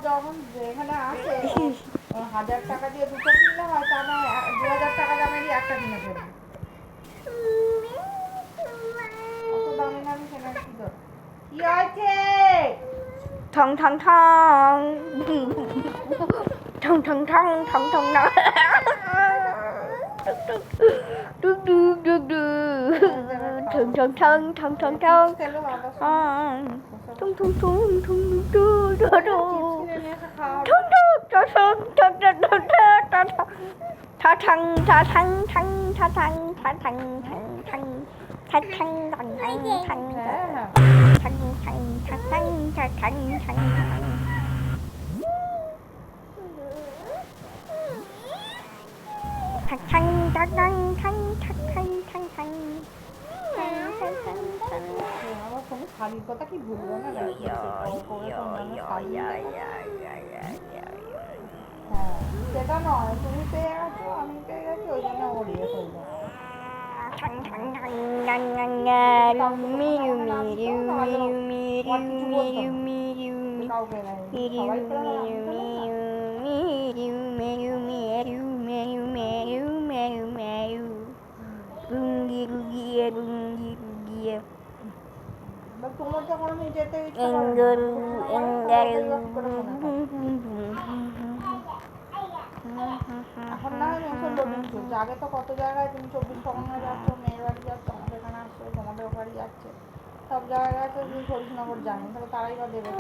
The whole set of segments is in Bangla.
যখন এখানে আসে 1000 টাকা দিয়ে দুটো কিনলে হয়, তা না 2000 টাকা দামেরই একটা কিনে ফেলি। অত দামি দামি কেনার কি দরকার? কি আছে? ঠং ঠং ঠং ঠং ঠং ঠং ঠং ঠং ঠং টুক টুক টুক টুক ঠং ঠং ঠং ঠং ঠং ঠং ঠং ঠং ঠং ঠং শাড়ির কথা কি ভুলবো না? হ্যাঁ, সেটা নয়, তুমি পেয়ে গেছো, আমি পেয়ে গেছি, ওই জন্য ওর ইয়ে করবো। তোমার যখন আমি যেতে ইচ্ছা এখন না হয় নতুন লোডিং চলছে, আগে তো কত জায়গায় তুমি 24 যাচ্ছ, মেয়ের বাড়ি যাচ্ছ, আমাদের এখানে আসছো, তোমাদের বাড়ি যাচ্ছে, সব জায়গায় তো তুমি হরিশনগর জানি, তাহলে তারাই বা দেবে।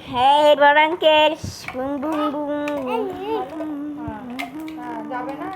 Hey Barangkes, boom boom boom. যাবে না